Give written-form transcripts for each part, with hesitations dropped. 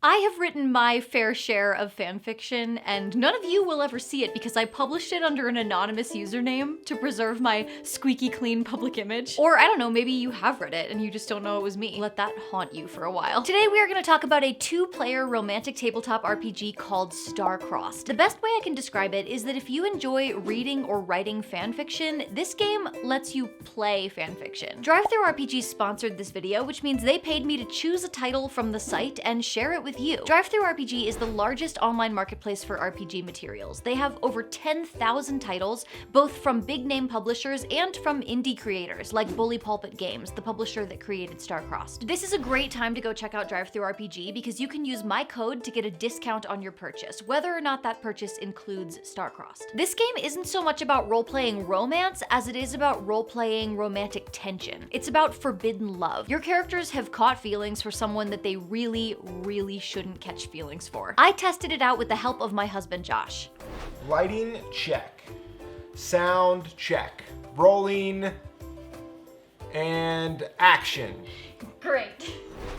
I have written my fair share of fanfiction, and none of you will ever see it because I published it under an anonymous username to preserve my squeaky clean public image. Or I don't know, maybe you have read it and you just don't know it was me. Let that haunt you for a while. Today we are going to talk about a 2-player romantic tabletop RPG called Starcrossed. The best way I can describe it is that if you enjoy reading or writing fanfiction, this game lets you play fanfiction. DriveThruRPG sponsored this video, which means they paid me to choose a title from the site and share it with you. DriveThruRPG is the largest online marketplace for RPG materials. They have over 10,000 titles, both from big name publishers and from indie creators like Bully Pulpit Games, the publisher that created Starcrossed. This is a great time to go check out DriveThruRPG because you can use my code to get a discount on your purchase, whether or not that purchase includes Starcrossed. This game isn't so much about role-playing romance as it is about role-playing romantic tension. It's about forbidden love. Your characters have caught feelings for someone that they really shouldn't catch feelings for. I tested it out with the help of my husband Josh. Lighting, check. Sound, check. Rolling, and action. Great.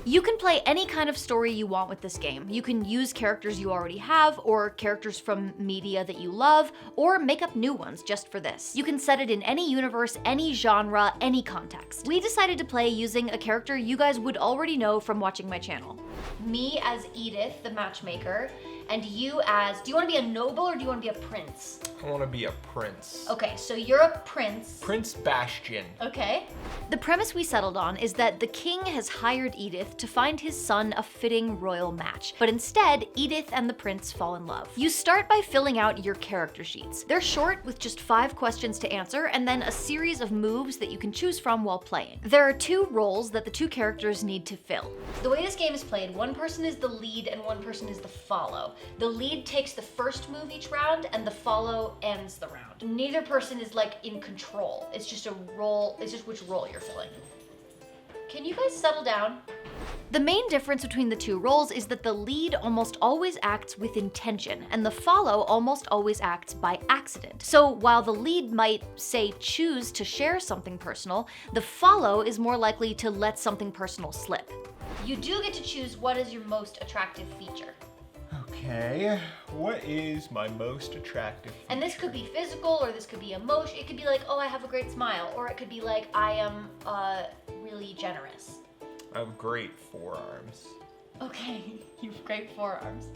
You can play any kind of story you want with this game. You can use characters you already have, or characters from media that you love, or make up new ones just for this. You can set it in any universe, any genre, any context. We decided to play using a character you guys would already know from watching my channel. Me as Edith, the matchmaker, and you as, do you want to be a noble or do you want to be a prince? I want to be a prince. Okay, so you're a prince. Prince Bastion. Okay. The premise we settled on is that the king has hired Edith to find his son a fitting royal match, but instead, Edith and the prince fall in love. You start by filling out your character sheets. They're short with just 5 questions to answer and then a series of moves that you can choose from while playing. There are 2 roles that the 2 characters need to fill. The way this game is played, one person is the lead and one person is the follow. The lead takes the first move each round and the follow ends the round. Neither person is like in control. It's just a role, it's just which role you're filling. Can you guys settle down? The main difference between the 2 roles is that the lead almost always acts with intention, and the follow almost always acts by accident. So while the lead might, say, choose to share something personal, the follow is more likely to let something personal slip. You do get to choose what is your most attractive feature. Okay, what is my most attractive feature? And this could be physical, or this could be emotion. It could be like, oh, I have a great smile, or it could be like, I am really generous. I have great forearms. Okay, you've great forearms.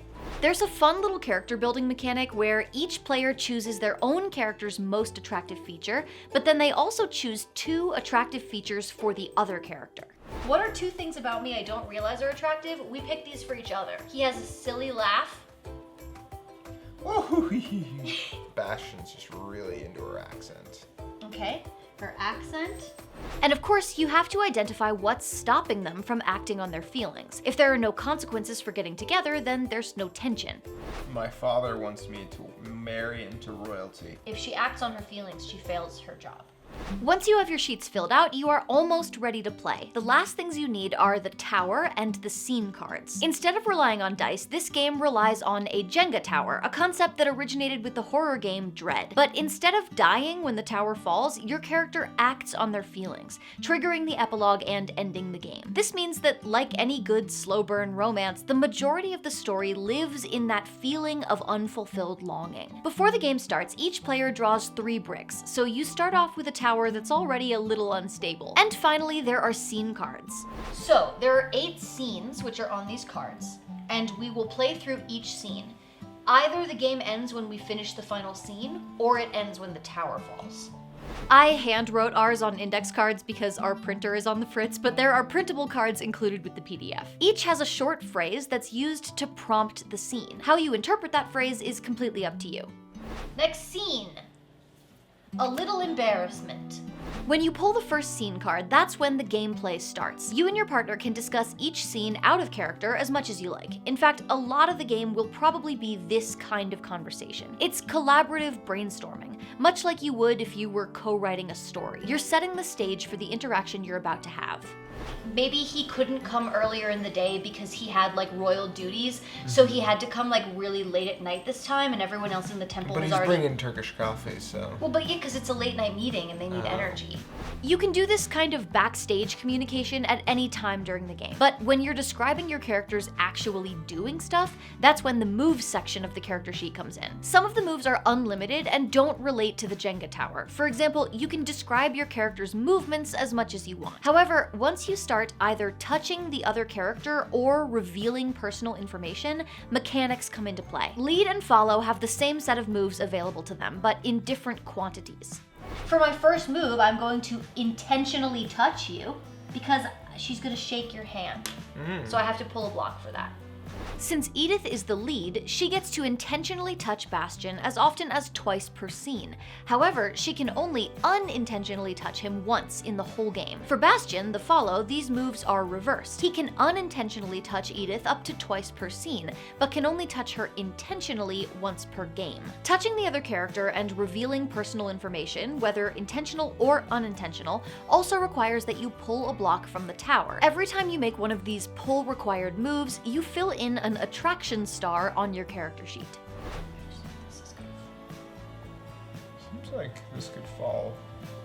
There's a fun little character building mechanic where each player chooses their own character's most attractive feature, but then they also choose 2 attractive features for the other character. What are 2 things about me I don't realize are attractive? We pick these for each other. He has a silly laugh. Bastion's just really into her accent. Okay, her accent. And of course, you have to identify what's stopping them from acting on their feelings. If there are no consequences for getting together, then there's no tension. My father wants me to marry into royalty. If she acts on her feelings, she fails her job. Once you have your sheets filled out, you are almost ready to play. The last things you need are the tower and the scene cards. Instead of relying on dice, this game relies on a Jenga tower, a concept that originated with the horror game Dread. But instead of dying when the tower falls, your character acts on their feelings, triggering the epilogue and ending the game. This means that, like any good slow burn romance, the majority of the story lives in that feeling of unfulfilled longing. Before the game starts, each player draws 3 bricks, so you start off with a tower that's already a little unstable. And finally, there are scene cards. So there are 8 scenes which are on these cards, and we will play through each scene. Either the game ends when we finish the final scene, or it ends when the tower falls. I hand wrote ours on index cards because our printer is on the fritz, but there are printable cards included with the PDF. Each has a short phrase that's used to prompt the scene. How you interpret that phrase is completely up to you. Next scene. A little embarrassment. When you pull the first scene card, that's when the gameplay starts. You and your partner can discuss each scene out of character as much as you like. In fact, a lot of the game will probably be this kind of conversation. It's collaborative brainstorming, much like you would if you were co-writing a story. You're setting the stage for the interaction you're about to have. maybe he couldn't come earlier in the day because he had like royal duties, so he had to come like really late at night this time, and everyone else in the temple But was he's already... bringing Turkish coffee, so... Well, but yeah, because it's a late night meeting and they need energy. You can do this kind of backstage communication at any time during the game, but when you're describing your characters actually doing stuff, that's when the moves section of the character sheet comes in. Some of the moves are unlimited and don't relate to the Jenga tower. For example, you can describe your character's movements as much as you want. However, once you start either touching the other character or revealing personal information, mechanics come into play. Lead and follow have the same set of moves available to them, but in different quantities. For my first move, I'm going to intentionally touch you because she's going to shake your hand. So I have to pull a block for that. Since Edith is the lead, she gets to intentionally touch Bastion as often as twice per scene. However, she can only unintentionally touch him once in the whole game. For Bastion, the follow, these moves are reversed. He can unintentionally touch Edith up to twice per scene, but can only touch her intentionally once per game. Touching the other character and revealing personal information, whether intentional or unintentional, also requires that you pull a block from the tower. Every time you make one of these pull required moves, you fill in an attraction star on your character sheet. Seems like this could fall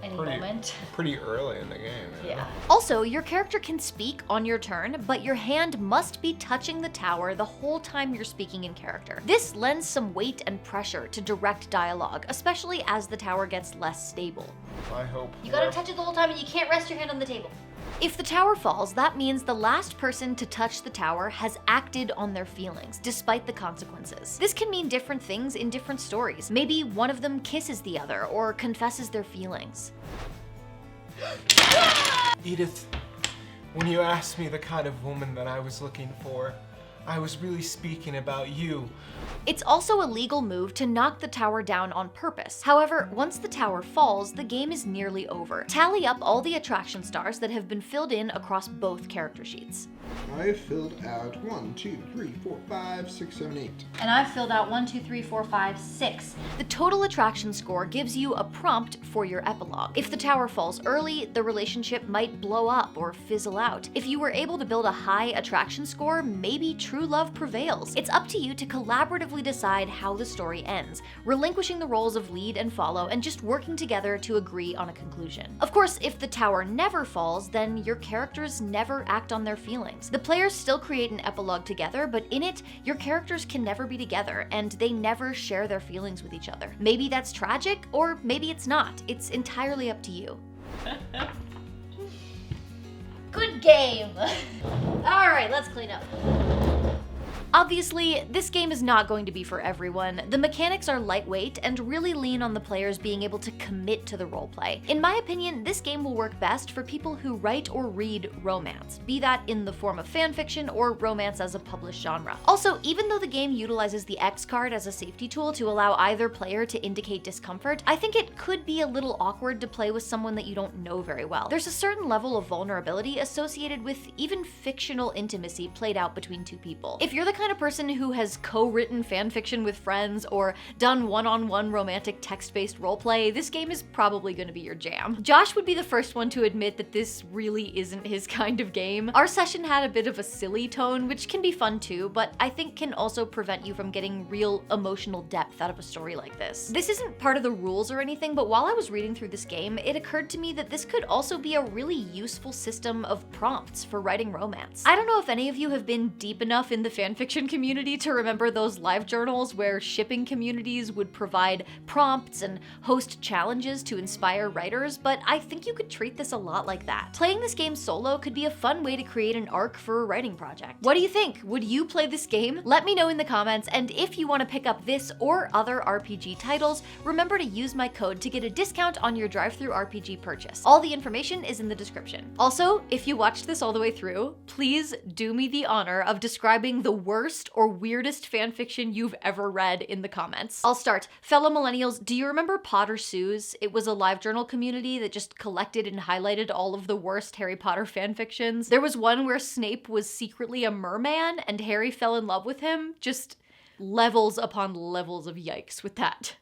Any moment. pretty early in the game. Yeah. Also, your character can speak on your turn, but your hand must be touching the tower the whole time you're speaking in character. This lends some weight and pressure to direct dialogue, especially as the tower gets less stable. I hope. You gotta touch it the whole time and you can't rest your hand on the table. If the tower falls, that means the last person to touch the tower has acted on their feelings, despite the consequences. This can mean different things in different stories. Maybe one of them kisses the other or confesses their feelings. Edith, when you asked me the kind of woman that I was looking for, I was really speaking about you. It's also a legal move to knock the tower down on purpose. However, once the tower falls, the game is nearly over. Tally up all the attraction stars that have been filled in across both character sheets. I have filled out 1, 2, 3, 4, 5, 6, 7, 8. And I've filled out 1, 2, 3, 4, 5, 6. The total attraction score gives you a prompt for your epilogue. If the tower falls early, the relationship might blow up or fizzle out. If you were able to build a high attraction score, maybe true love prevails. It's up to you to collaboratively decide how the story ends, relinquishing the roles of lead and follow and just working together to agree on a conclusion. Of course, if the tower never falls, then your characters never act on their feelings. The players still create an epilogue together, but in it, your characters can never be together and they never share their feelings with each other. Maybe that's tragic, or maybe it's not. It's entirely up to you. Good game! Alright, let's clean up. Obviously, this game is not going to be for everyone. The mechanics are lightweight and really lean on the players being able to commit to the roleplay. In my opinion, this game will work best for people who write or read romance, be that in the form of fanfiction or romance as a published genre. Also, even though the game utilizes the X card as a safety tool to allow either player to indicate discomfort, I think it could be a little awkward to play with someone that you don't know very well. There's a certain level of vulnerability associated with even fictional intimacy played out between two people. If you're the kind of person who has co-written fanfiction with friends or done one-on-one romantic text-based roleplay, this game is probably going to be your jam. Josh would be the first one to admit that this really isn't his kind of game. Our session had a bit of a silly tone, which can be fun too, but I think can also prevent you from getting real emotional depth out of a story like this. This isn't part of the rules or anything, but while I was reading through this game, it occurred to me that this could also be a really useful system of prompts for writing romance. I don't know if any of you have been deep enough in the fanfiction community to remember those live journals where shipping communities would provide prompts and host challenges to inspire writers, but I think you could treat this a lot like that. Playing this game solo could be a fun way to create an arc for a writing project. What do you think? Would you play this game? Let me know in the comments, and if you want to pick up this or other RPG titles, remember to use my code to get a discount on your DriveThruRPG purchase. All the information is in the description. Also, if you watched this all the way through, please do me the honor of describing the worst or weirdest fanfiction you've ever read in the comments. I'll start. Fellow millennials, do you remember Potter Sues? It was a live journal community that just collected and highlighted all of the worst Harry Potter fanfictions. There was one where Snape was secretly a merman and Harry fell in love with him. Just levels upon levels of yikes with that.